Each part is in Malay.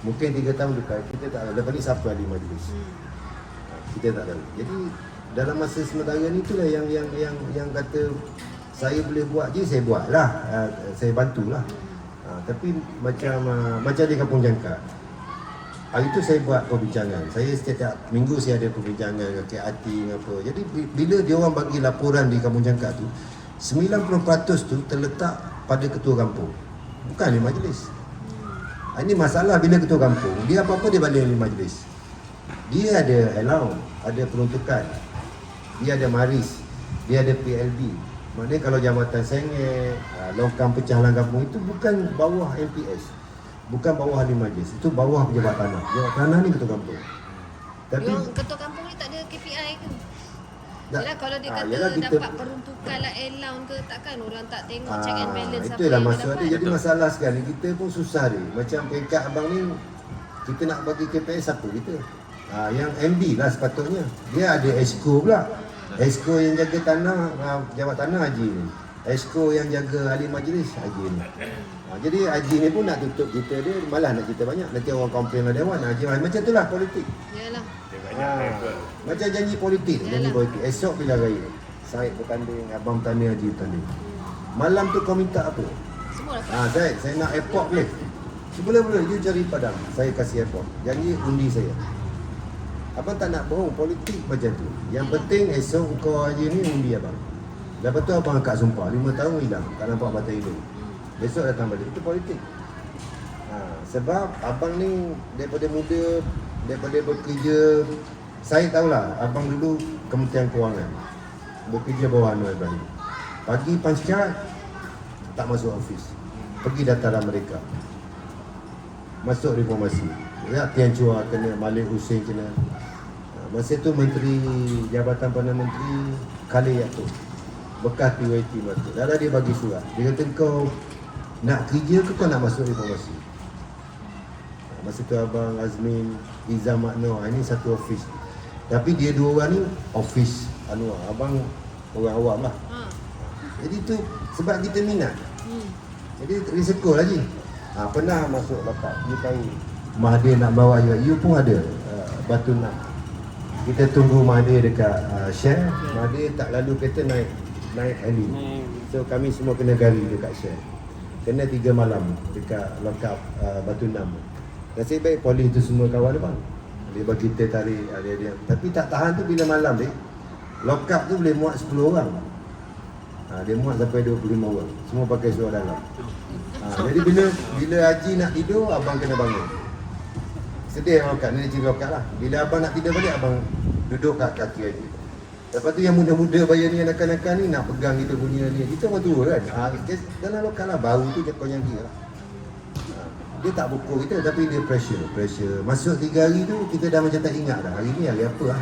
Mungkin 3 tahun dekat kita tak tahu lepas ni siapa ahli majlis. Kita tak tahu. Jadi dalam masa sementara ni itulah yang kata saya boleh buat je, saya buatlah. Saya bantulah. Tapi macam di Kampung Jangkat. Hari tu saya buat perbincangan. Saya setiap minggu saya ada perbincangan dengan KRT apa. Jadi bila dia orang bagi laporan di Kampung Jangkat tu, 90% tu terletak pada ketua kampung. Bukan ahli majlis. Ini masalah bila ketua kampung, dia apa-apa dia balik ahli majlis. Dia ada allowance, ada peruntukan. Dia ada maris, dia ada PLB. Maknanya kalau jambatan sengit, longkang pecahan kampung itu bukan bawah MPS. Bukan bawah ahli majlis, itu bawah pejabat tanah. Pejabat tanah ni ketua kampung. Tapi ketua kampung ni tak ada KPI ke? Tak. Yelah kalau dia kata Yelah, dapat peruntukan lah allowance ke, takkan orang tak tengok check and balance apa itulah yang maksud dia dia. dapat. Jadi masalah sekarang kita pun susah dia. Macam peringkat abang ni, kita nak bagi KPI siapa kita? Yang MD lah sepatutnya. Dia ada EXCO pula. EXCO yang jaga tanah, pejabat tanah Haji ni. EXCO yang jaga ahli majlis Haji ni. Jadi Haji ni pun nak tutup cerita dia, malah nak cerita banyak. Nanti orang komplain lah Dewan. Haji macam itulah politik. Yalah. Macam janji politik. Janji politik. Esok bila raya, Syed bertanding, abang bertanding, Haji bertanding. Malam tu kau minta apa? Semua lah. Saya nak airport boleh? Boleh, you cari Padang. Saya kasih airport. Janji undi saya. Abang tak nak bohong, politik macam tu. Yang penting esok kau Haji ni undi abang. Lepas tu abang angkat sumpah, 5 tahun hilang, tak nampak mata hidung. Besok datang balik, itu politik. Sebab abang ni daripada muda, daripada bekerja, saya tahulah, abang dulu Kementerian Kewangan, bekerja bawah Anwar Ibrahim. Pagi pasca tak masuk office, pergi dataran mereka, masuk reformasi. Ya, Tian Chua kena, Malik Hussein kena. Masa tu Menteri Jabatan Perdana Menteri Khalil Yaakob, bekas PYT masa. Lalu dia bagi surat. Dia kata kau nak kerja ke kau nak masuk reformasi? Masa tu abang Azmin, Izzah Makno, ini satu office. Tapi dia dua orang ni office Anwar. Abang orang awam lah. Jadi tu sebab kita minat. Jadi risiko lagi. Pernah masuk lokal. You tahu Mahathir nak bawa you pun ada Batu Nak. Kita tunggu Mahathir dekat Shell. Mahathir tak lalu kereta naik heli. So kami semua kena gari dekat Shell. Kena 3 malam dekat lokap Batu Nam. Nasib baik polis tu semua kawan depan. Dia bagi kita tarik dia. Tapi tak tahan tu bila malam dia. Lokap tu boleh muat 10 orang. Dia muat sampai 25 orang. Semua pakai seluar dalam. Jadi bila Haji nak tidur, abang kena bangun. Sedih lokap, ni cerita lokap lah. Bila abang nak tidur balik, abang duduk kat kaki Haji. Lepas tu yang muda-muda bayar ni, anak-anak ni nak pegang kita punya ni. Kita orang tua kan. Dalam lokal lah, baru tu kau yang dia lah. Dia tak pukul kita tapi dia pressure. Masuk 3 hari tu kita dah macam tak ingat dah. Hari ni hari apa lah.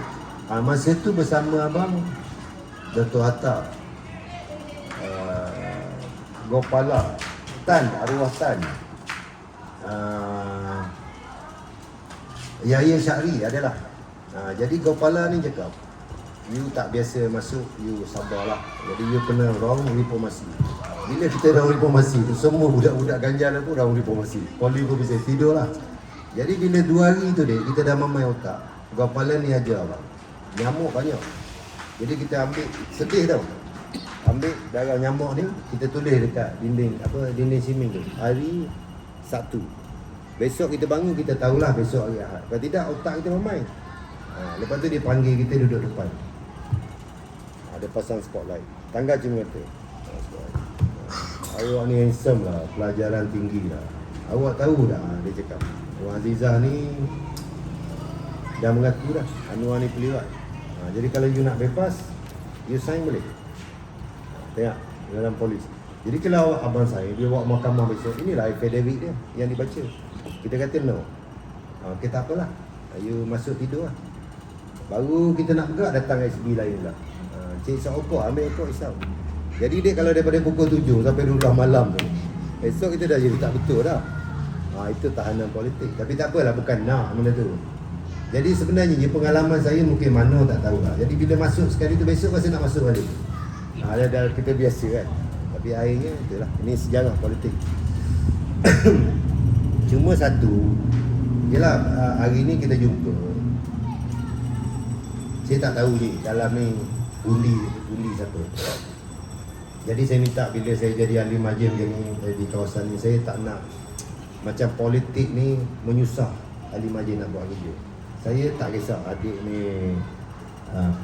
Masa tu bersama abang Dato' Hatta, Gopala, Tan, arwah Tan, Yahya Syahri adalah. Jadi Gopala ni cakap, you tak biasa masuk, you sabarlah. Jadi you kena wrong reformasi. Bila kita dah reformasi tu, semua budak-budak ganjar pun dah reformasi. Poli pun bisa tidur lah. Jadi bila 2 hari tu dia, kita dah mamai otak. Gopala ni ajar abang. Nyamuk banyak. Jadi kita ambil, sedih tau. Ambil darah nyamuk ni, kita tulis dekat dinding siming tu. Hari Sabtu. Besok kita bangun, kita tahulah besok hari Ahad. Kalau tidak, otak kita mamai. Lepas tu dia panggil kita duduk depan. Dia pasang spotlight. Tangga cuma kata, awak ni handsome lah, pelajaran tinggi lah. Awak tahu dah, dia cakap. Wan Azizah ni dah mengaku dah, Anwar ni peliwat. Jadi kalau you nak bebas, you sign boleh. Tengok, dalam polis. Jadi kalau abang saya, dia bawa mahkamah besok, inilah affidavit dia yang dibaca. Kita kata no. Okay, tak apalah. You masuk tidur lah. Baru kita nak bergerak, datang SB lain pula. Cik Sa'okok, ambil okok isau. Jadi dia kalau daripada pukul 7 sampai 12 malam tu, esok kita dah jadi tak betul dah. Itu tahanan politik. Tapi tak apalah, bukan nak benda tu. Jadi sebenarnya pengalaman saya mungkin mana tak tahu lah. Jadi bila masuk sekali tu, besok masih nak masuk balik. Dah kita biasa kan. Tapi akhirnya itulah, ini sejarah politik. Cuma satu, Yelah, hari ni kita jumpa. Saya tak tahu ni dalam ni undi siapa. Jadi saya minta bila saya jadi ahli majlis macam ni di kawasan ni, saya tak nak macam politik ni menyusah ahli majlis nak buat kerja. Saya tak kisah adik ni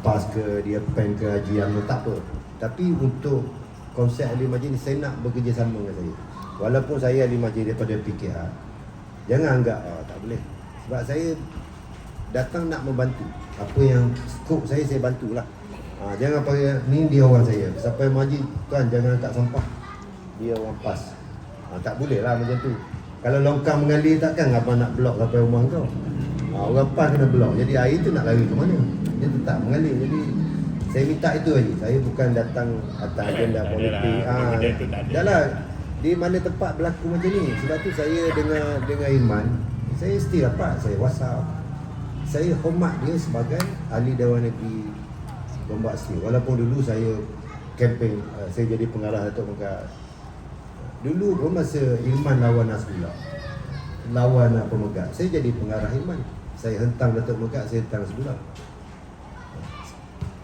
PAS ke, dia PEN ke, haji UMNO, tak apa. Tapi untuk konsep ahli majlis ni, saya nak bekerjasama dengan saya. Walaupun saya ahli majlis daripada PKR, jangan anggap tak boleh. Sebab saya datang nak membantu. Apa yang skop saya bantulah. Jangan pakai ni dia orang saya. Sampai majlis tuan jangan angkat sampah. Dia orang PAS. Tak boleh lah macam tu. Kalau longkang mengalir takkan abang nak blok sampai rumah kau. Orang PAS kena blok. Jadi air tu nak lari ke mana? Dia tetap mengalir. Jadi saya minta itu aja. Saya bukan datang atas agenda politik. Dah lah. Di mana tempat berlaku macam ni. Sebab tu saya dengan Iman, saya mesti dapat, saya WhatsApp. Saya hormat dia sebagai ahli Dewan Negeri Gombak Seri. Walaupun dulu saya kempen, saya jadi pengarah Datuk Megat. Dulu pun masa Iman lawan Nasrullah, lawan Megat, saya jadi pengarah Iman. Saya hentang Datuk Megat, saya hentang Nasrullah.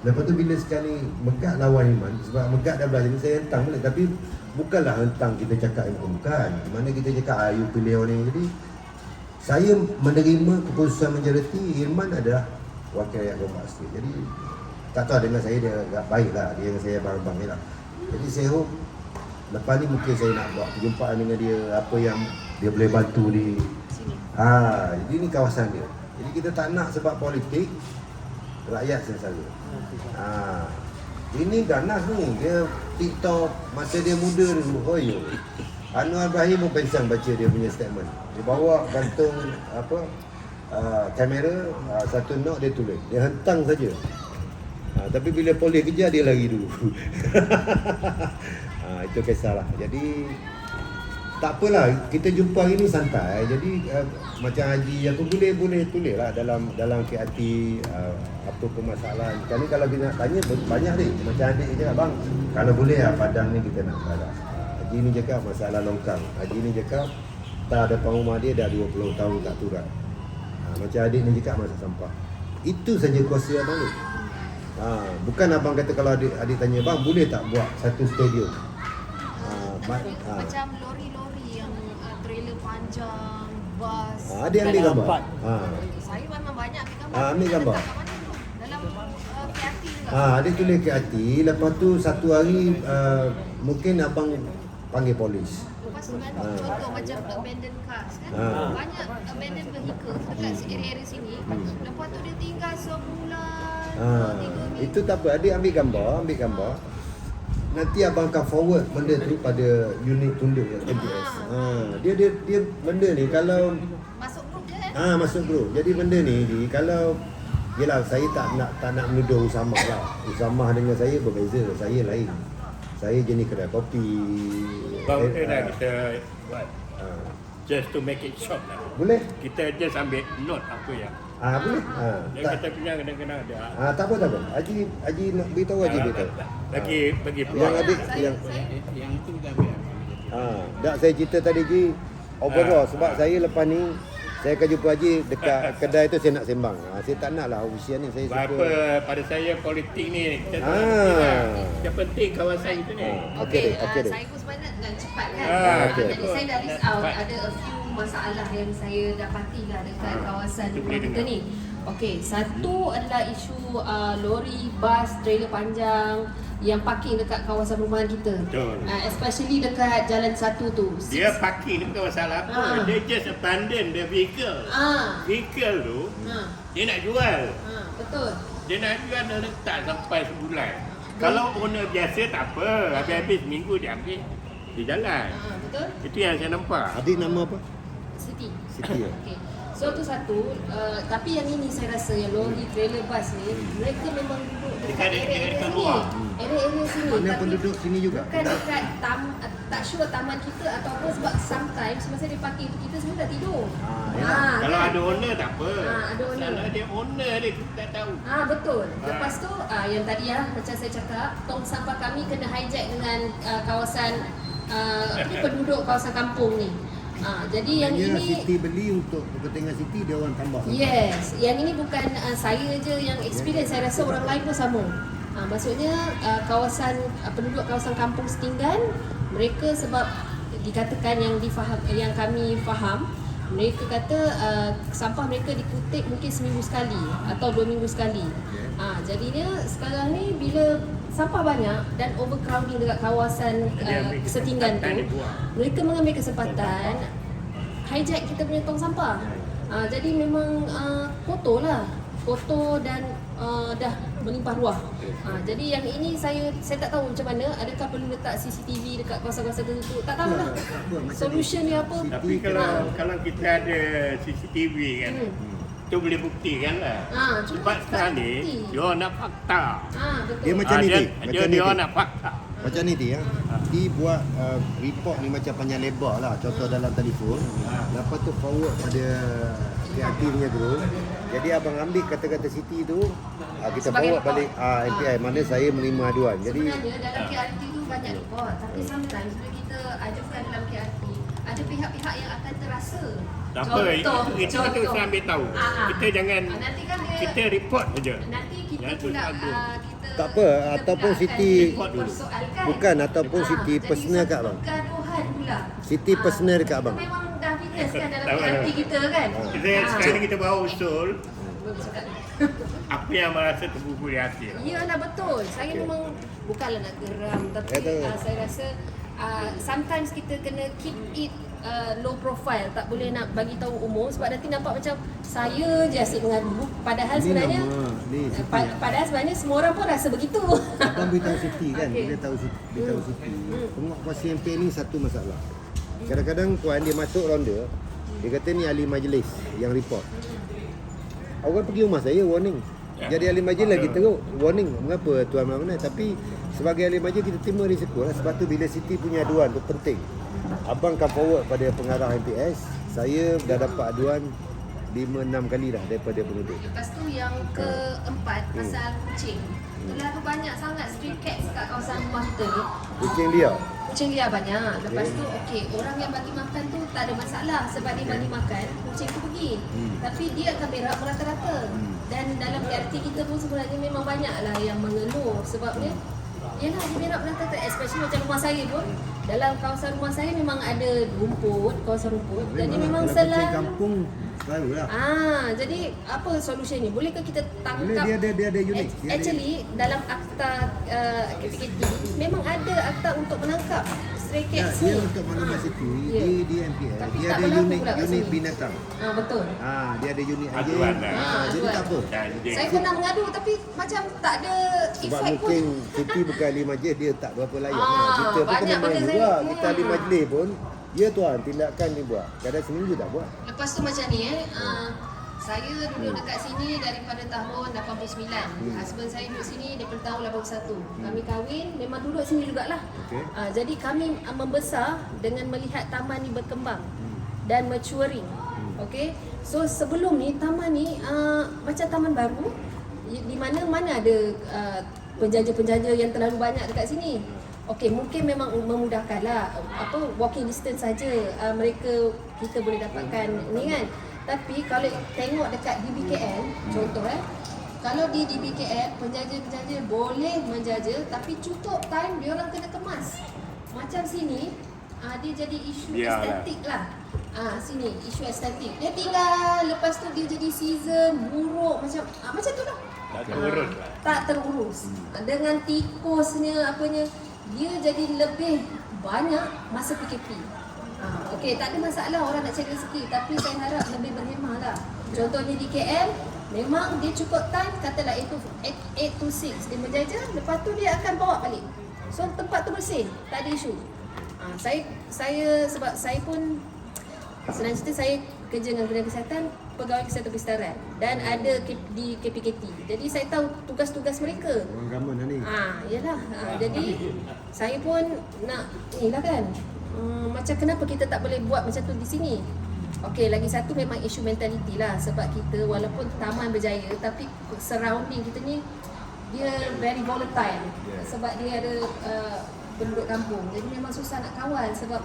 Lepas tu bila sekali Megat lawan Iman, sebab Megat dah belajar ni, saya hentang balik. Tapi bukanlah hentang kita cakap yang bukan. Di mana kita cakap you pilih orang ni. Jadi saya menerima keputusan majoriti. Irman adalah wakil rakyat Gombak Seri. Jadi tak tahu dengan saya dia agak baik lah. Dia dengan saya abang-abang ni lah. Jadi saya hope lepas ni mungkin saya nak buat perjumpaan dengan dia. Apa yang dia boleh bantu di jadi ni kawasan dia. Jadi kita tak nak sebab politik rakyat sengsara. Ini ganas ni. Dia TikTok masa dia muda ni. Oh yo. Anwar Ibrahim pun pensan baca dia punya statement. Dia bawa gantung kamera, satu note dia tulis. Dia hentang saja. Tapi bila polis kejar dia lari dulu. Itu kisahlah. Jadi tak apalah, kita jumpa hari ni santai. Jadi macam Haji aku boleh tulis lah dalam KRT apa permasalahan. Sekarang ni kalau kita nak tanya banyak ni. Macam adik je bang, kalau boleh Padang ni kita nak balas. Haji ni cakap masalah longkang. Haji ni cakap tak depan rumah dia dah 20 tahun tak turun. Macam adik ni cakap masalah sampah. Itu saja kuasa abang ni. Bukan abang kata kalau adik tanya bang boleh tak buat satu stadium. Macam lori-lori yang trailer panjang, bas. Adik ambil gambar. Saya memang banyak ambil gambar. Ambil gambar. Dekat mana tu? Dalam KRT juga. Adik tulis KRT. Lepas tu satu hari mungkin abang panggil polis. Lepas tu kan contoh macam abandoned cars kan. Banyak abandoned vehicle dekat area-area sini. Lepas tu dia tinggal sebulan, 2-3 minggu. Itu tak apa. Adik ambil gambar. Nanti abang akan forward benda tu pada unit tunduk MPS. Dia benda ni kalau masuk grup je kan. masuk grup. Jadi benda ni kalau yelah saya tak nak menuduh Usamah lah. Usamah dengan saya berbeza. Saya lain. Saya jenis kedai kopi. Bang, kita buat just to make it short lah. Boleh? Kita just ambil note apa yang Boleh? dan kita punya kadang-kadang ada. Tak apa. Haji nak beritahu Haji beritahu. Bagi Yang peluang. adik Saya Yang itu kita ambil. tak saya cerita tadi Ji overall sebab saya lepas ni saya akan jumpa Haji dekat kedai tu saya nak sembang. Saya tak nak lah usia ni saya Apa suka. pada saya politik ni kita tak Ah. penting lah. Yang penting kawasan itu ni. Okey deh. saya pun sebenarnya dengan cepat kan. okey. Jadi saya dah list out ada a few masalah yang saya dapati lah dekat kawasan rumah kita ni. Okey, satu adalah isu lori, bas, trailer panjang yang parking dekat kawasan perumahan kita. Betul. Especially dekat jalan satu tu. Dia parking ni bukan masalah apa. Dia just abandon the vehicle. Vehicle tu dia nak jual. Betul. Dia nak jual dia letak sampai sebulan. Kalau owner biasa tak apa. Habis-habis minggu dia ambil di jalan. Betul. Itu yang saya nampak. Adik nama apa? Siti. Siti ya. Okey. So tu satu, tapi yang ini saya rasa yang lori, trailer, bus ni mereka memang duduk dekat area-area dekat sini. luar. Area-area sini. Mana tapi penduduk sini juga? Bukan dekat tak sure taman kita ataupun sebab sometimes masa dia parking tu kita semua dah tidur. Kalau kan? ada owner tak apa. Ada owner. Kalau ada owner dia kita tak tahu. Betul. Lepas tu yang tadi macam saya cakap, tong sampah kami kena hijack dengan kawasan penduduk kawasan kampung ni. Jadi yang Maknanya ini Siti beli untuk kepentingan Siti, dia orang tambah. yes, yang ini bukan saya je yang experience, saya rasa orang lain pun sama. Maksudnya kawasan penduduk kawasan kampung setinggan, mereka sebab dikatakan yang kami faham, mereka kata sampah mereka dikutip mungkin seminggu sekali atau 2 minggu sekali. Jadinya sekarang ni bila sampah banyak dan overcrowding dekat kawasan setinggan tu, mereka mengambil kesempatan hijack kita punya tong sampah. Jadi memang kotor lah, kotor dan dah melimpah ruah. Jadi yang ini saya tak tahu macam mana, adakah perlu letak CCTV dekat kawasan-kawasan tertentu, tak tahu lah solution dia apa. Tapi kalau kita ada CCTV kan, tu boleh buktikan lah. Sebab sekarang ni, dia nak fakta. Betul. Dia macam ni, Dik. Macam ni, Dia Dik. nak fakta. Macam ni dia, dia buat report ni macam panjang lebar lah, contoh dalam telefon. Lepas tu forward pada PRT punya group. Jadi abang ambil kata-kata Siti tu, kita Sebagai forward report. balik MPI mana saya menerima aduan. Jadi Sebenarnya dalam KRT tu banyak report, tapi sometimes bila kita ajukan dalam KRT, ada pihak-pihak yang akan terasa. Tak apa, itu kita usah ambil tahu. Kita jangan, nanti kan dia, kita report saja. nanti kita Jangan pula terus kita Tak apa, kita ataupun pula Siti akan report dulu. persoalkan. bukan ataupun Siti Jadi personal kat satu abang. kegaduhan pula. Siti personal dekat abang. Kita memang dah fitness kan dalam Tak KRT apa. kita kan. Kita sekarang ni kita bawa usul Bagus cakap. apa yang merasa terbubur di hati. Yalah betul. Saya memang bukanlah nak geram, tapi Betul. saya rasa sometimes kita kena keep it low profile, tak boleh nak bagi tahu umum sebab nanti nampak macam saya je asyik mengadu. Padahal Ni sebenarnya nama, ni Siti. padahal sebenarnya semua orang pun rasa begitu. Abang beritahu Siti kan, Okey. bila tahu Siti, beritahu Siti. Penguatkuasa MPI ni satu masalah. Kadang-kadang tuan dia masuk ronda, dia kata ni ahli majlis yang report. Orang pergi rumah saya warning. Jadi ahli majlis lagi teruk warning. Mengapa tuan mana? Tapi sebagai ahli majlis kita terima risiko lah. Sebab tu bila Siti punya aduan tu penting. Abang akan forward pada pengarah MPS. Saya dah dapat aduan 5-6 kali dah daripada penduduk. Lepas tu yang keempat pasal kucing. Terlalu banyak sangat street cats kat kawasan rumah kita ni. Kucing dia. Kucing liar banyak. Lepas tu okey, orang yang bagi makan tu tak ada masalah sebab dia bagi makan, kucing tu pergi. Tapi dia akan berak merata-rata. Dan dalam KRT kita pun sebenarnya memang banyaklah yang mengeluh sebabnya yalah dia berak merata-rata, especially macam rumah saya pun. Dalam kawasan rumah saya memang ada rumput, kawasan rumput. Jadi memang kalau kucing selalu kampung selalu lah. jadi apa solution ni? Bolehkah kita Boleh, tangkap? dia ada unit. Dia ada Actually dalam akta KPKT memang ada akta untuk menangkap stray Ya, cats dia ni. untuk maklumat situ, Ya. dia MPL. Tapi Dia tak ada berlaku unit pula kat unit sini. binatang. Betul. Dia ada unit aja. Aduan lah. Jadi tak apa. Dan dia Saya pernah mengadu tapi macam tak ada Sebab efek pun. mungkin Siti bukan ahli majlis, dia tak berapa layak. Kita pun banyak kena main benda juga. saya- Kita ahli majlis pun, ya tuan, tindakan ni buat. Kadang seminggu tak buat. Lepas tu macam ni saya duduk dekat sini daripada tahun 89. Husband saya duduk sini daripada tahun 81. Kami kahwin memang duduk sini jugalah. Okey. Jadi kami membesar dengan melihat taman ni berkembang dan maturing. Okey. So sebelum ni taman ni macam taman baru di mana ada penjaja-penjaja yang terlalu banyak dekat sini. Okey, mungkin memang memudahkanlah walking distance saja kita boleh dapatkan ni kan. Tapi kalau tengok dekat DBKL, contoh kalau di DBKL penjaja-penjaja boleh menjaja tapi cukup time dia orang kena kemas. Macam sini dia jadi isu Biarlah. estetik lah. Sini isu estetik. Dia tinggal lepas tu dia jadi season buruk macam tu lah. tak terurus lah. Tak terurus. Dengan tikusnya apanya dia jadi lebih banyak masa PKP. Okey, tak ada masalah orang nak cari rezeki, tapi saya harap lebih berhemah lah. Contohnya di KL, memang dia cukup time, katalah 8 to 6 dia menjaja, lepas tu dia akan bawa balik. So tempat tu bersih, tak ada isu. Sebab saya pun senang cerita, saya kerja dengan Kementerian Kesihatan, pegawai kesihatan pestaran dan ada di KPKT. Jadi saya tahu tugas-tugas mereka. Orang gaman lah ni. Yalah. Jadi saya pun nak inilah kan. Macam kenapa kita tak boleh buat macam tu di sini? Okey, lagi satu memang isu mentality lah sebab kita walaupun taman berjaya tapi surrounding kita ni dia very volatile sebab dia ada penduduk kampung. Jadi memang susah nak kawal sebab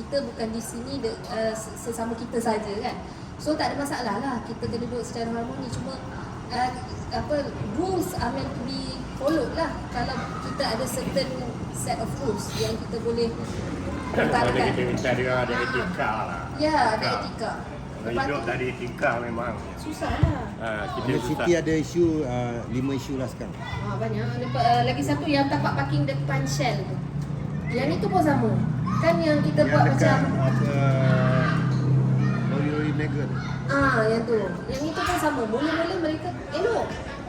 kita bukan di sini sesama kita saja kan. So tak ada masalah lah, kita kena duduk secara harmoni. Cuma rules are meant to be followed lah. Kalau kita ada certain set of rules yang kita boleh Kalau letakkan. kita minta dia ada etika lah. Ya, ada etika. Kalau hidup tak ada etika memang. Susah lah. Kita Di susah. City ada isu 5 isu lah sekarang. Banyak. Lagi satu yang tapak parking depan Shell tu. Yang itu pun sama. Kan yang kita buat macam lori-lori mega tu. yang tu. Yang itu pun sama. Boleh-boleh mereka elok.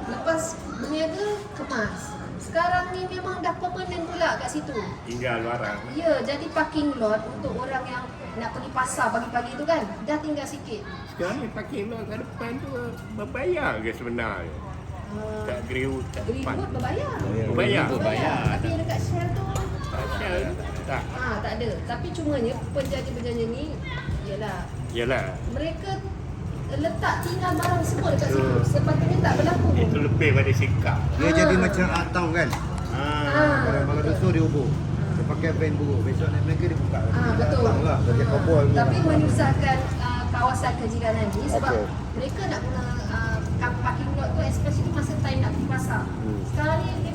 Lepas berniaga, kemas. Sekarang ni memang dah permanen pula kat situ. Tinggal barang. Ya, jadi parking lot untuk orang yang nak pergi pasar pagi-pagi tu kan, dah tinggal sikit. Sekarang ni parking lot kat depan tu berbayar ke sebenarnya? Kat Greenwood kat depan. Greenwood berbayar. Berbayar. Tapi yang dekat Shell tu Shell tak. tak ada. Tapi cumanya penjajah-penjajah ni Yalah. mereka letak tinggal barang semua dekat situ. Sepatutnya tak berlaku. Itu lebih pada sikap. Dia jadi macam art town kan. Barang-barang dosa dia hubung. Dia pakai van buruk. Besok naik mega dia buka. Betul. Art town lah. Kerja cowboy punya Tapi lah. menyusahkan kawasan kejiranan ni sebab Okey. mereka nak guna parking lot tu especially masa time nak pergi pasar. Sekarang ni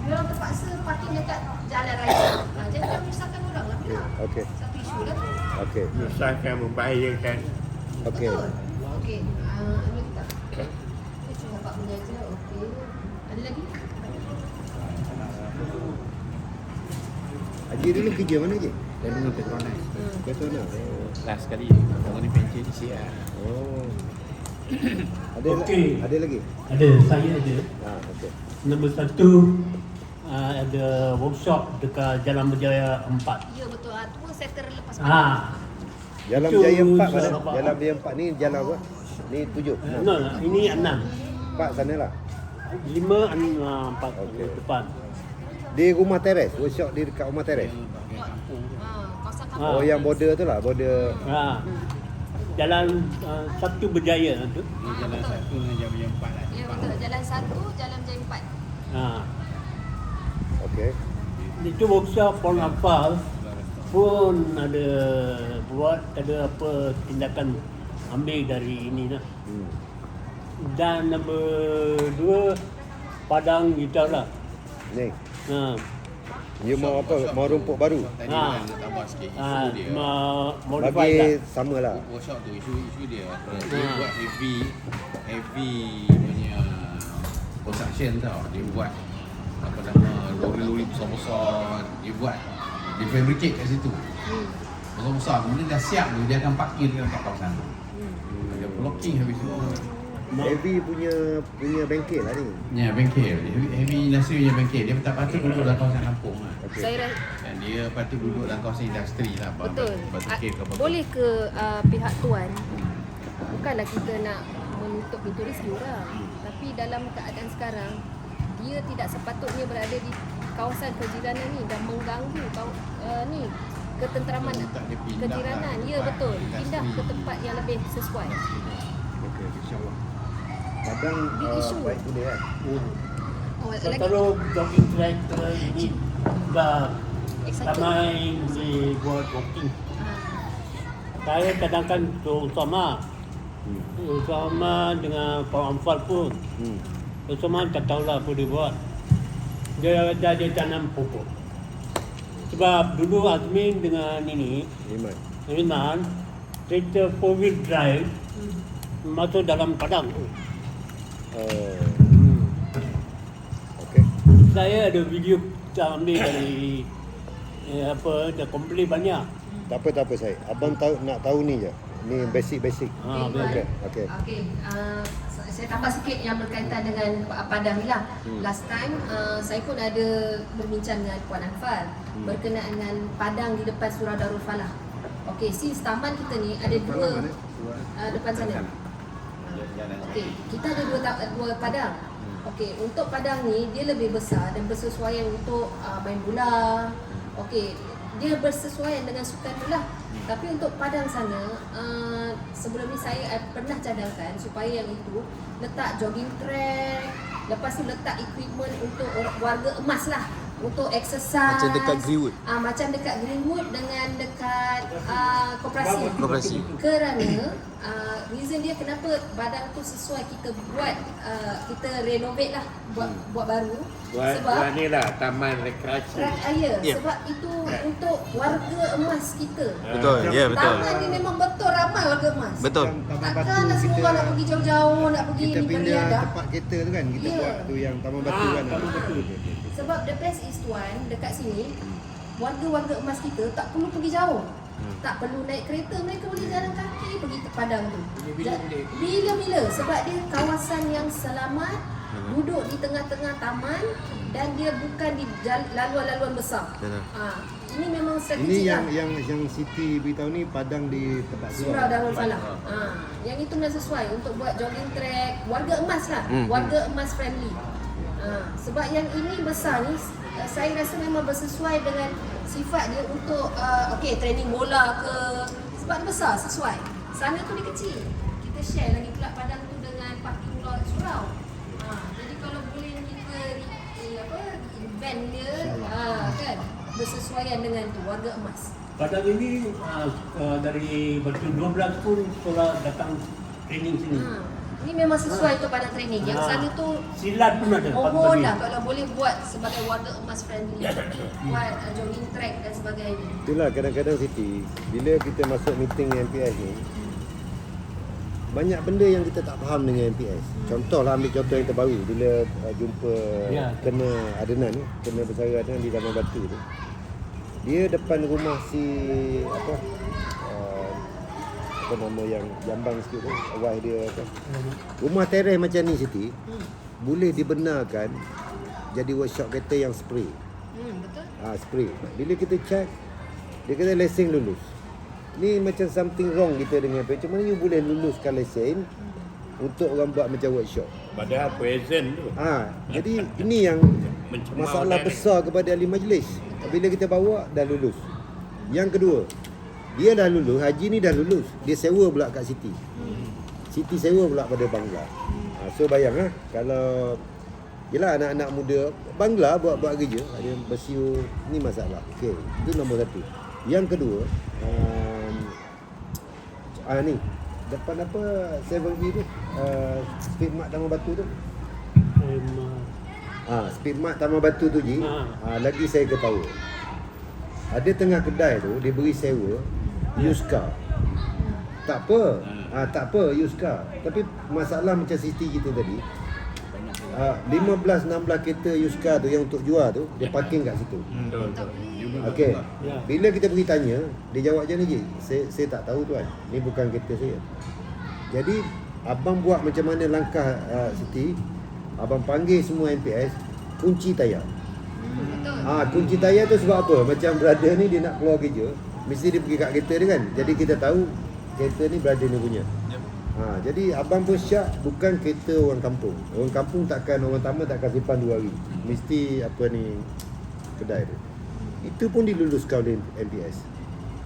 orang terpaksa parking dekat jalan raya. Jadi dah menyusahkan orang lah pula. Okey. Satu isu lah tu. Okey. Menyusahkan, membahayakan. Okey. Betul. Okey. Ini tak. Kita cuma dapat menjaga. Okey. Ada lagi? Haji dulu kerja mana je? Dengan Petronas. Petronas. Last sekali orang ni pension di sini. Oh. Ada Okey. ada lagi? Ada, saya ada. Okey. Nombor satu, ada workshop dekat Jalan Berjaya 4. Ya betul. Tu pun settle lepas Jalan Itu Berjaya 4 mana? Sarawak. Jalan Berjaya 4 ni jalan apa? Ni 7. No, ini 6. 4 sana lah. 5, 4 Okey. depan. Di rumah teres, workshop di dekat rumah teres. kawasan Ah. kampung. Oh yang border tu lah, border. Jalan Sabtu Berjaya tu. Jalan satu dengan jam 4 lah. Ya betul. Jalan 1, Jalan Berjaya 4. Okey. Itu workshop Pon Hafal pun ada buat, ada apa tindakan ambil dari ini lah. Dan nombor 2, Padang gitar lah. Ni. Ya, You mau apa? Mau rumput baru? Tadi Ah. kan tambah sikit isu dia. modify Bagi lah. sama lah. Workshop tu isu dia dia buat heavy punya construction tau. Dia buat apa nama lori-lori besar-besar, dia buat dia fabricate kat situ. Besar-besar kemudian dah siap tu dia akan parkir dekat kawasan. Dia blocking habis tu. Heavy punya bengkel lah ni. Ya, bengkel. Heavy industri punya bengkel. Dia tak patut duduk dalam kawasan kampung lah. Okey. Saya rasa Dan dia patut duduk dalam kawasan industri lah. betul. Berdikir ke apa. Boleh ke pihak tuan, bukanlah kita nak menutup pintu rezeki orang, tapi dalam keadaan sekarang dia tidak sepatutnya berada di kawasan kejiranan ni dan mengganggu ni ketenteraman Tak dia pindah kejiranan. lah Ya tempat betul. industri. Pindah ke tempat yang lebih sesuai. Okey, insya-Allah. Kadang Big issue. baik boleh kan. Lagi Kalau jogging track ini dah excited. ramai boleh buat walking. Saya kadang-kadang bersama dengan Pak Amfal pun. Bersama tak tahulah apa dia buat. Dia tanam pokok. Sebab dulu admin dengan ini Iman kereta 4-wheel drive masuk dalam padang tu. Okey. Saya ada video kita ambil dari dah komplain banyak. Tak apa saya. Abang nak tahu ni je. Ni basic. Okey. Okey. Okey, saya tambah sikit yang berkaitan dengan Padang ni lah. Last time saya pun ada berbincang dengan Puan Anfal berkenaan dengan Padang di depan Surau Darul Falah. Okey, since taman kita ni ada dua depan sana. Okey, kita ada dua padang. Okey, untuk padang ni dia lebih besar dan bersesuaian untuk main bola. Okey, dia bersesuaian dengan sukan bola. Tapi untuk padang sana, sebelum ni saya pernah cadangkan supaya yang itu letak jogging track, lepas tu letak equipment untuk warga emas lah, untuk exercise. Macam dekat Greenwood. Macam dekat Greenwood dengan dekat koperasi. Koperasi. Kerana reason dia kenapa badan tu sesuai kita buat kita renovate lah, buat baru. Buat ni lah taman rekreasi. Ya. Sebab itu untuk warga emas kita. Betul, ya betul. Taman ni memang betul ramai warga emas. Betul. Takkan nak semua nak pergi jauh-jauh, nak pergi Kita ni pindah beriadah. tempat kereta tu kan, kita Ya. buat tu yang Taman Batu kan. Taman Batu. Sebab the best is tuan, dekat sini warga-warga emas kita tak perlu pergi jauh. Tak perlu naik kereta, mereka boleh jalan kaki pergi ke padang tu. Bila-bila sebab dia kawasan yang selamat, duduk di tengah-tengah taman dan dia bukan di laluan-laluan besar. Betul. Ini memang Ini strategi yang lah. yang Siti beritahu ni padang di tempat Surau Darul Falah. Yang itu memang sesuai untuk buat jogging track, warga emas lah, warga emas friendly. Sebab yang ini besar ni, saya rasa memang bersesuai dengan sifat dia untuk training bola ke, sebab dia besar sesuai. Sana tu dia kecil. Kita share lagi pula padang tu dengan parking lot surau. Jadi kalau boleh kita event dia kan bersesuaian dengan tu warga emas. Padang ini dari bertu 12 pun sekolah datang training sini. Ini memang sesuai untuk padang training. Yang sana tu Silat pun ada mohon lah kalau boleh buat sebagai warga emas friendly. Buat jogging track dan sebagainya. Itulah kadang-kadang Siti, bila kita masuk meeting MPS ni, banyak benda yang kita tak faham dengan MPS. Contohlah ambil contoh yang terbaru bila jumpa kena Adenan ni, kena bersara Adenan di Taman Batu tu. Dia depan rumah si apa nama yang jambang sikit tu, wife dia apa. Rumah teres macam ni Siti, boleh dibenarkan jadi workshop kereta yang spray. Betul. Spray. Bila kita check, dia kata lesen lulus. Ni macam something wrong kita dengan apa. Macam mana you boleh luluskan lesen untuk orang buat macam workshop? Padahal present tu. Jadi ini yang Mencemar masalah orang. besar kepada ahli majlis. Bila kita bawa dah lulus. Yang kedua, dia dah lulus, haji ni dah lulus. Dia sewa pula kat Siti. Siti sewa pula pada Bangla. So bayang kalau yelah anak-anak muda Bangla buat kerja, ada bersiul, ni masalah. Okey, itu nombor satu. Yang kedua, ni depan apa 7E tu, Speed Mart Taman Batu tu. Speed Mart Taman Batu tu Ji. Lagi saya ketawa. Ada tengah kedai tu dia beri sewa used car. Tak apa. Tak apa used car. Tapi masalah macam Siti kita tadi. 15-16 kereta used car tu yang untuk jual tu dia parking kat situ. Betul. Okey. Bila kita pergi tanya, dia jawab macam ni je. Saya tak tahu tuan. Ni bukan kereta saya. Jadi abang buat macam mana langkah Siti? Abang panggil semua MPS, kunci tayar. Betul. Kunci tayar tu sebab apa? Macam brother ni dia nak keluar kerja, mesti dia pergi kat kereta dia kan. Jadi kita tahu kereta ni brother ni punya. Jadi abang pun syak bukan kereta orang kampung. Orang kampung takkan, orang taman takkan simpan 2 hari. Mesti apa ni kedai tu. Itu pun diluluskan oleh MPS.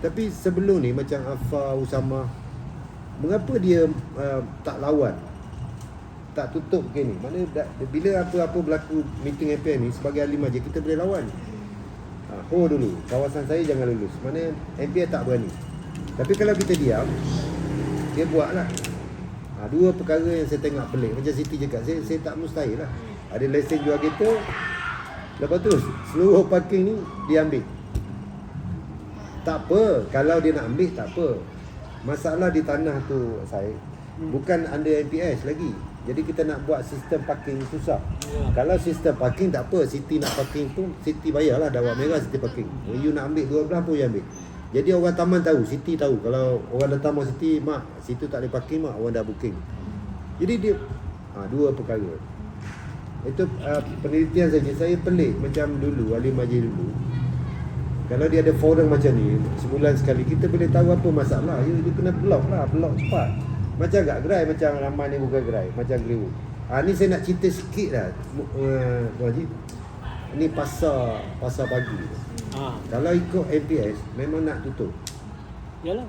Tapi sebelum ni macam Afa, Usama, mengapa dia tak lawan? Tak tutup begini. Mana bila apa-apa berlaku meeting MPS ni sebagai ahli majlis kita boleh lawan. Dulu kawasan saya jangan lulus. Mana MPS tak berani. Tapi kalau kita diam, dia buatlah. Dua perkara yang saya tengok pelik. Macam Siti cakap, saya tak mustahil lah. Ada lesen jual kereta, lepas tu seluruh parking ni dia ambil. Tak apa, kalau dia nak ambil tak apa. Masalah di tanah tu saya bukan under MPS lagi. Jadi kita nak buat sistem parking susah. Kalau sistem parking tak apa, Siti nak parking pun Siti bayarlah dawat merah Siti parking. You nak ambil 12 pun you ambil. Jadi orang taman tahu, Siti tahu. Kalau orang datang sama Siti, mak, situ tak boleh parking mak, orang dah booking. Jadi dia dua perkara. Itu penelitian saja. Saya pelik macam dulu ahli majlis dulu. Kalau dia ada forum macam ni sebulan sekali, kita boleh tahu apa masalah. You kena block lah, block cepat. Macam agak gerai, macam ramai ni bukan gerai, macam Greenwood. Ni saya nak cerita sikit lah, Tuan Haji. Ni pasar pagi. Kalau ikut MPS memang nak tutup. Yalah.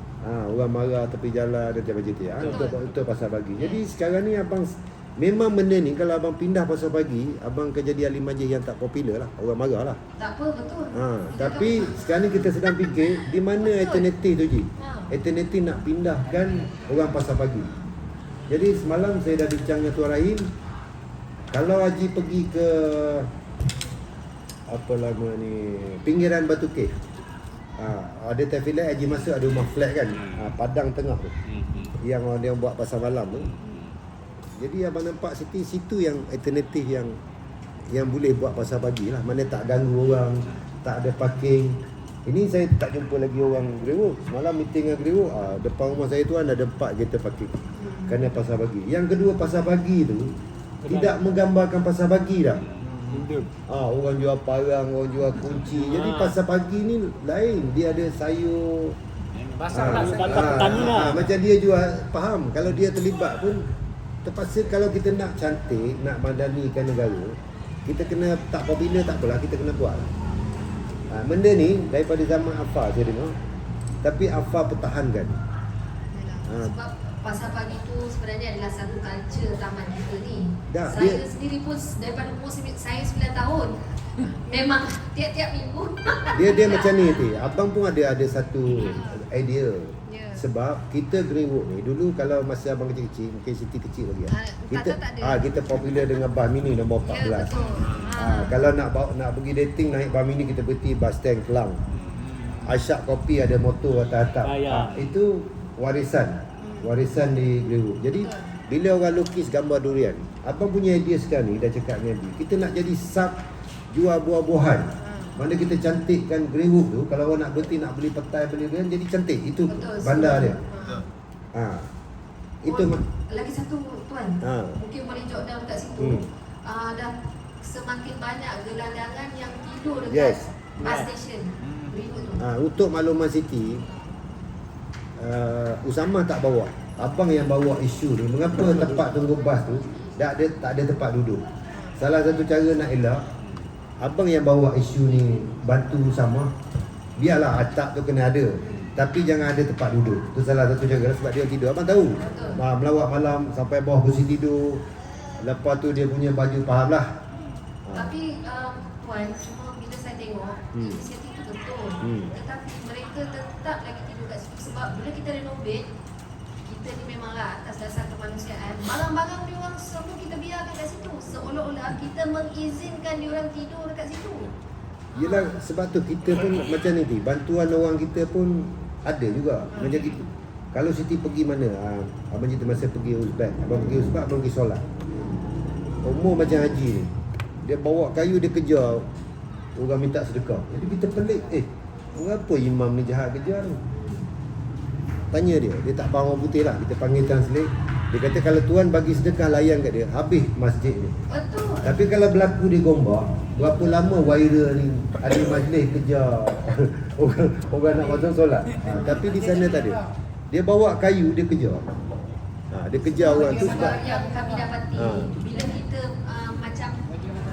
Orang marah tepi jalan dan macam tu ya. Untuk pasar pagi. Jadi sekarang ni abang Memang benda ni kalau abang pindah pasal pagi, abang akan jadi ahli majlis yang tak popular lah. Orang marah lah. Tak apa, betul. Tapi sekarang ni kita sedang fikir di mana alternatif tu Ji. Alternatif nak pindahkan orang pasal pagi. Jadi semalam saya dah bincang dengan Tuan Rahim, kalau Haji pergi ke apa lama ni, pinggiran Batu Cave, ada tafilat Haji masuk, ada rumah flat kan, padang tengah tu, yang orang dia buat pasal malam tu. Jadi abang nampak situ yang alternatif yang boleh buat pasal pagi lah. Mana tak ganggu orang, tak ada parking. Ini saya tak jumpa lagi orang Greenwood. Semalam meeting dengan Greenwood, depan rumah saya tu ada 4 kereta parking kerana pasal pagi. Yang kedua, pasal pagi tu tidak menggambarkan pasal pagi dah. Orang jual parang, orang jual kunci. Jadi pasal pagi ni lain. Dia ada sayur, petani lah. macam dia jual, faham. Kalau dia terlibat pun terpaksa, kalau kita nak cantik, nak madanikan negara, kita kena tak popular tak apalah, kita kena buat. Benda ni daripada zaman Afar saya dengar, tapi Afar pertahankan. Sebab pasal pagi tu sebenarnya adalah satu culture taman kita ni. Saya Dia sendiri pun daripada umur saya 9 tahun memang tiap-tiap minggu. dia macam ni ti. Abang pun ada satu idea. Ya. Sebab kita Greenwood ni dulu, kalau masa abang kecil-kecil, mungkin Siti kecil lagi kita tak ada. kita popular dengan bas mini nombor 14. Ya, betul. Kalau nak pergi dating, naik bas mini, kita berhenti bas stand Kelang. Aisyah Kopi ada motor atas-atas. Itu warisan di Greenwood. Jadi bila orang lukis gambar durian, abang punya idea sekarang ni, dah cakap dengan dia, kita nak jadi sub jual buah-buahan. Mana kita cantikkan Greenwood tu, kalau orang nak berhenti nak beli petai, beli durian, jadi cantik. Itu Betul, bandar dia. Itu lagi satu tuan, mungkin boleh jot down kat situ. Dah semakin banyak gelandangan yang tidur dekat bus station. Greenwood tu. Untuk makluman Siti, Usama tak bawa. Abang yang bawa isu ni, mengapa tempat tunggu bas tu tak ada tempat duduk. Salah satu cara nak elak, abang yang bawa isu ni bantu Usama. Biarlah atap tu kena ada, tapi jangan ada tempat duduk. Tu salah satu cara, sebab dia tidur. Abang tahu, melawat malam sampai bawah kursi tidur. Lepas tu dia punya baju, faham lah. Tapi puan, cuma bila saya tengok inisiatif tu betul, tetapi mereka tetap lagi tidur kat situ. Sebab bila kita renovate, kita ni memanglah atas dasar kemanusiaan, barang-barang dia orang semua kita biarkan kat situ, seolah-olah kita mengizinkan dia orang tidur dekat situ. Yelah, sebab tu kita pun macam ni, bantuan orang kita pun ada juga. Macam gitu. Kalau Siti pergi mana, abang cerita masa pergi Uzbek, abang pergi Uzbek, abang pergi solat. Umur macam Haji ni, dia bawa kayu, dia kejar orang minta sedekah. Jadi kita pelik, mengapa imam ni jahat kejar ni? Tanya dia tak faham orang putih lah, kita panggil translate. Dia kata kalau tuan bagi sedekah, layan kat dia, habis masjid ni. Betul. Tapi kalau berlaku di Gombak, berapa lama viral ni, ada majlis kejar orang nak masuk solat. Tapi di sana tak ada. Dia bawa kayu, dia kejar. Dia kejar orang tu sebab yang kami dapati, bila kita macam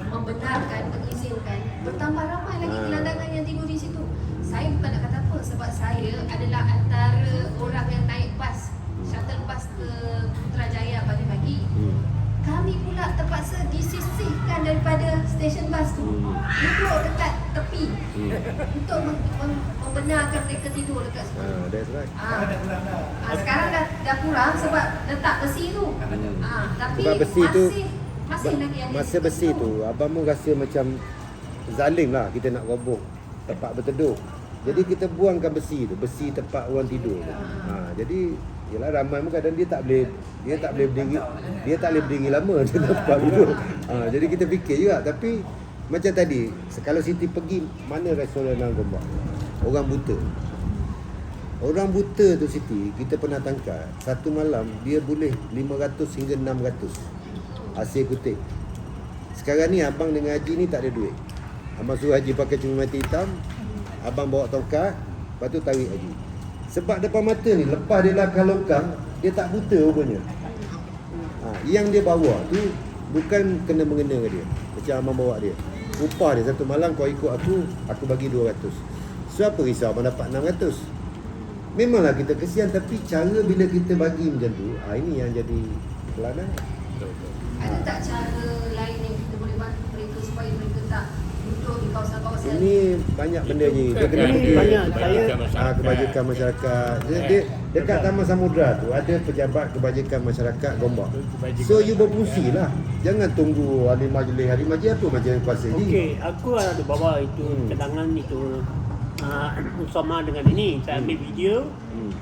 membenarkan, mengizinkan, bertambah ramai lagi gelandangan yang tidur di situ. Saya bukan nak kata apa, sebab saya adalah antara orang yang naik bas, shuttle bus ke Putrajaya pagi-pagi. Kami pula terpaksa disisihkan daripada stesen bas tu, duduk dekat tepi untuk membenarkan mereka tidur dekat situ. That's right. Sekarang dah kurang sebab letak besi tu. Tapi Sebab besi tu, masih lagi ada. masa besi tu, abang pun rasa macam zalim lah kita nak roboh tempat berteduh. Jadi kita buangkan besi tu, besi tempat orang tidur tu. Jadi yalah, ramai pun kadang dia tak boleh berdiri lama di tempat duduk. Jadi kita fikir juga. Tapi macam tadi, kalau Siti pergi mana restoran dalam Gombak, orang buta tu Siti, kita pernah tangkap satu malam dia boleh 500 hingga 600 hasil kutip. Sekarang ni abang dengan Haji ni tak ada duit. Abang suruh Haji pakai cuma mati hitam, abang bawa tongkat, lepas tu tarik Haji. Sebab depan mata ni, lepas dia lakar longkang, dia tak buta rupanya. Yang dia bawa tu bukan kena mengena ke dia. Macam abang bawa dia, upah dia satu malam, kau ikut aku bagi 200. So apa risau abang dapat 600. Memanglah kita kesian, tapi cara bila kita bagi macam tu, ini yang jadi kelana. Ada tak cara lain yang kita boleh bantu mereka supaya mereka tak duduk di kawasan-kawasan? Ini banyak benda je. Dia kena Ini pergi banyak. Saya kebajikan masyarakat. Dia dekat Taman Samudra tu ada pejabat kebajikan masyarakat Gombak. So you berfungsi lah. Jangan tunggu ahli majlis. Ahli majlis apa macam kuasa ni? okey, aku ada bawa itu cadangan itu bersama dengan ini. Saya ambil video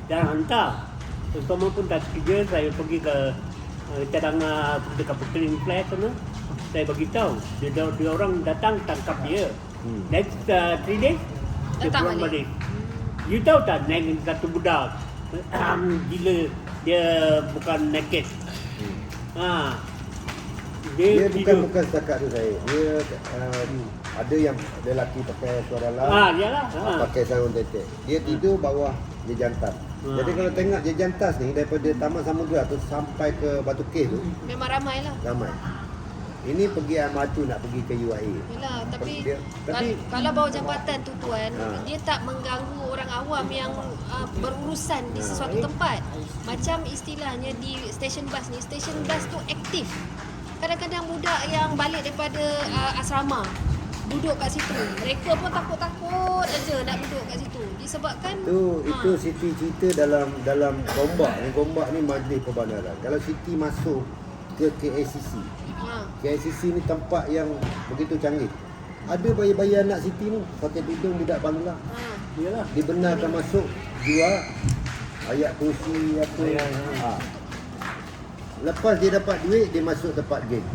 dan hantar. Bersama pun tak kerja, saya pergi ke cadangan dekat Putering Flat sana. Saya bagi tahu dia orang datang tangkap dia. Next 3 days dia Datang pulang balik. balik. You tahu tak naik satu budak gila, dia bukan naked. Dia tidur. bukan setakat tu saya. Dia ada yang lelaki pakai suara lah. Iyalah. Pakai sarung tetek. Dia tidur bawah dia jantas. Jadi kalau tengok dia jantas ni daripada Taman Samudra tu sampai ke Batu Kes tu Memang ramai lah. ramai. Ini pergi Amatu nak pergi ke UIA. Yalah, tapi Tapi- kalau bawah jambatan tu tuan, Ha. dia tak mengganggu orang awam yang berurusan di sesuatu tempat. Macam istilahnya di stesen bas ni, stesen bas tu aktif. Kadang-kadang budak yang balik daripada asrama duduk kat situ. Mereka pun takut-takut aja nak duduk kat situ. Disebabkan Itu Siti cerita dalam Gombak ni. Gombak ni majlis perbandaran. Kalau Siti masuk ke KLCC. KLCC ni tempat yang begitu canggih. Ada bayi-bayi anak Siti ni pakai tudung budak Bangla. Iyalah. Dibenarkan masuk jual ayat kursi apa. Lepas dia dapat duit dia masuk tempat game.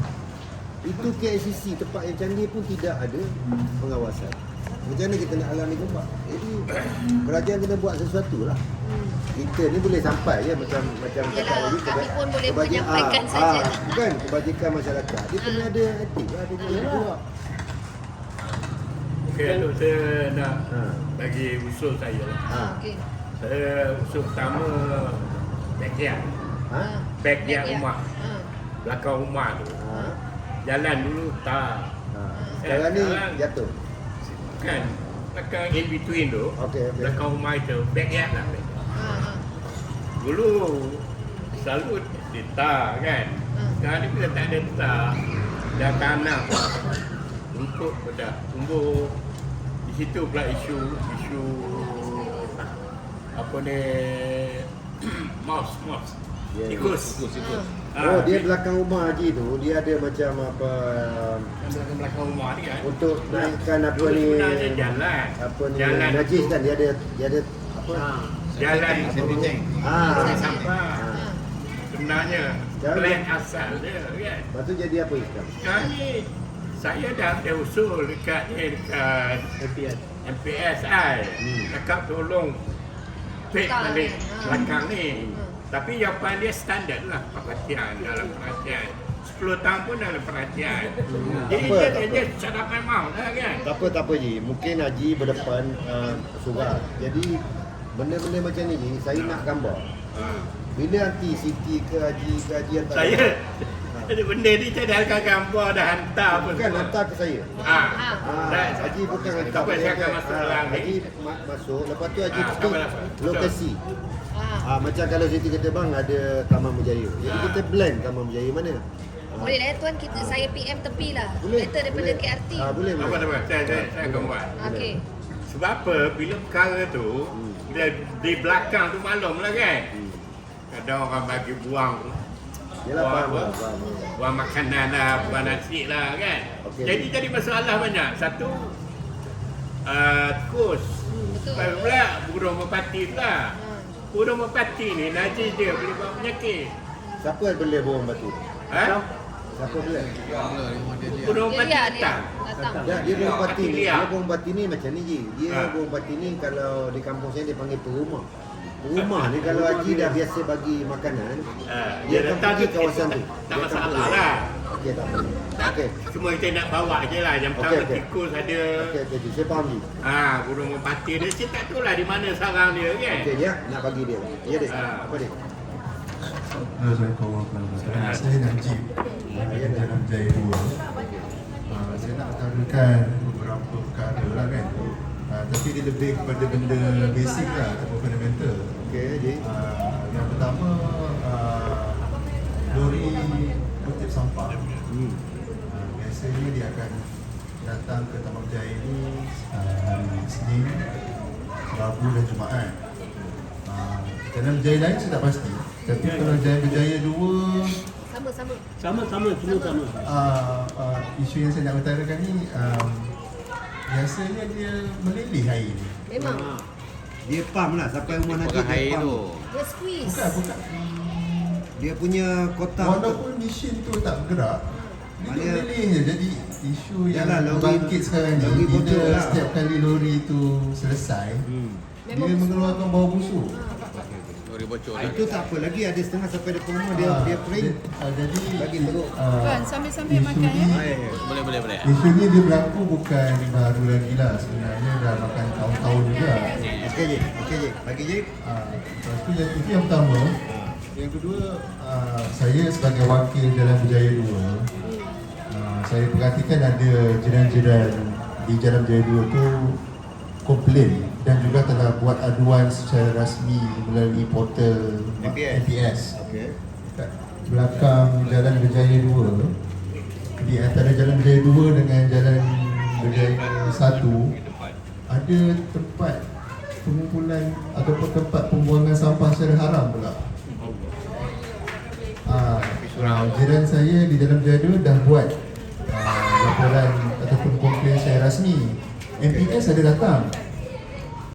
Itu KLCC tempat yang canggih pun tidak ada pengawasan. Macam mana kita nak alami Gombak? Jadi kerajaan kena buat sesuatu lah. Kita ni boleh sampai je macam Yalah, cakap tadi, kami pun boleh kebajikan- menyampaikan saja. Bukan kebajikan masyarakat. Dia kena ada aktif lah. Dia kena buat. Okey, Datuk, saya nak Ha. bagi usul saya lah. Okey. Saya usul pertama backyard. Ha? Backyard rumah. Belakang rumah tu. Ha? Jalan dulu tak. Ha. Sekarang ni Sekarang- jatuh. Kan? Belakang in between tu. Okey, okey. Belakang rumah itu backyard lah. Dulu selalu ditar kan. Sekarang ni bila tak ada tar, dah tanah untuk dah tumbuh. Di situ pula isu apa ni mouse Ya, ya. tikus. Oh, dia belakang rumah Haji tu, dia ada macam apa belakang rumah ni kan. untuk naikkan apa Dulu ni sebenarnya jalan. apa ni Jalan najis tu. kan dia ada apa? Jalan Safety tank. Buang Ah. sampah. Sebenarnya Jalan. plan asal dia kan. Lepas tu jadi apa Islam? Sekarang ni saya dah ada usul dekat MPSI. Cakap tolong pet Belakang balik ni. belakang ni. Tapi jawapan dia standard lah, perhatian dalam perhatian. 10 tahun pun dalam perhatian. Jadi Tak apa, dia tak sarapan mau dah kan. Tak apa Ji, mungkin Haji berdepan surat. Jadi benda-benda macam ni Ji, saya nak gambar. Bila nanti Siti ke Haji hantar Saya gambar. ada benda ni saya dah hantar gambar dah hantar pun. Bukan hantar ke saya. Dah, Haji bukan hantar. Tak apa, saya akan masuk dalam ni. Haji masuk, lepas tu Haji Ah, titik apa-apa. Betul. lokasi. Macam kalau Siti kata bang ada Taman Berjaya. Jadi kita blend Taman Berjaya mana? Boleh lah tuan, saya PM tepi lah. Boleh. Better daripada boleh. KRT. Boleh. Apa tak apa, saya akan buat. Okey. Sebab apa, bila perkara tu, bila di belakang tu maklum lah kan. Ada orang bagi buang Yalah, faham. buang makanan lah, buang nasi lah kan. Okey. Jadi masalah banyak. Satu, tikus. Betul. Lepas pula burung merpati pula. Burung merpati ni najis dia boleh bawa penyakit. Siapa yang boleh borong batu? Ha? Siapa boleh? Mula rumah dia dia. Burung merpati Dia datang. datang. Dia borong bati ni. Liar. Dia borong bati ni macam ni je. Dia borong bati ni kalau di kampung saya dia panggil perumah. Perumah ni kalau Haji dah biasa bagi makanan, dia akan datang pergi tu, kawasan tu. Tak Dia akan masalah pergi. lah. Okey, tak apa. Okey. Cuma kita nak bawa je lah. Yang pertama Okey, okey. tikus ada. Okey, saya faham Ji. Burung merpati dia. Saya tak tahu lah di mana sarang dia kan. Okey, dia nak bagi dia. Ya dia. Apa dia? Assalamualaikum warahmatullahi wabarakatuh. Saya Najib Jalan Jaya 2. Saya nak utarakan beberapa perkara lah kan. Tapi dia lebih kepada benda basic lah ataupun fundamental. Okey, Ji. Yang pertama lori datang ke Taman Berjaya ni hari Isnin, Rabu dan Jumaat. Jalan Berjaya lain saya tak pasti. Tapi kalau Jalan Berjaya 2, Sama-sama. Semua sama. isu yang saya nak utarakan ni biasanya dia meleleh air ni. Memang. Dia pump lah sampai rumah Najib Pegang air dia tu. pump. Dia squeeze. Bukan. Dia punya kotak Walaupun mesin tu tak bergerak, dia Maknanya- meleleh je. Jadi isu yang Yalah, lori- bangkit sekarang ni, lori bocor bila lah. setiap kali lori tu selesai, dia Memang mengeluarkan bau busuk. Lori bocor lah. Itu tak apa lagi, ada setengah sampai depan rumah dia print Jadi bagi teruk. Tuan, sambil-sambil makan ya. Boleh. Isu ni dia berlaku bukan baru lagi lah. Sebenarnya dah makan tahun-tahun juga. Okey je, bagi je. Lepas tu itu yang pertama. Yang kedua, saya sebagai wakil Jalan Berjaya 2, saya perhatikan ada jiran-jiran di Jalan Berjaya 2 tu komplain dan juga telah buat aduan secara rasmi melalui portal NPS. Okey. Kat belakang Jalan Berjaya 2, di antara Jalan Berjaya 2 dengan Jalan Berjaya 1, ada tempat pengumpulan ataupun tempat pembuangan sampah secara haram pula. Jiran saya di Jalan Berjaya 2 dah buat laporan ataupun komplain secara rasmi. NPS ada datang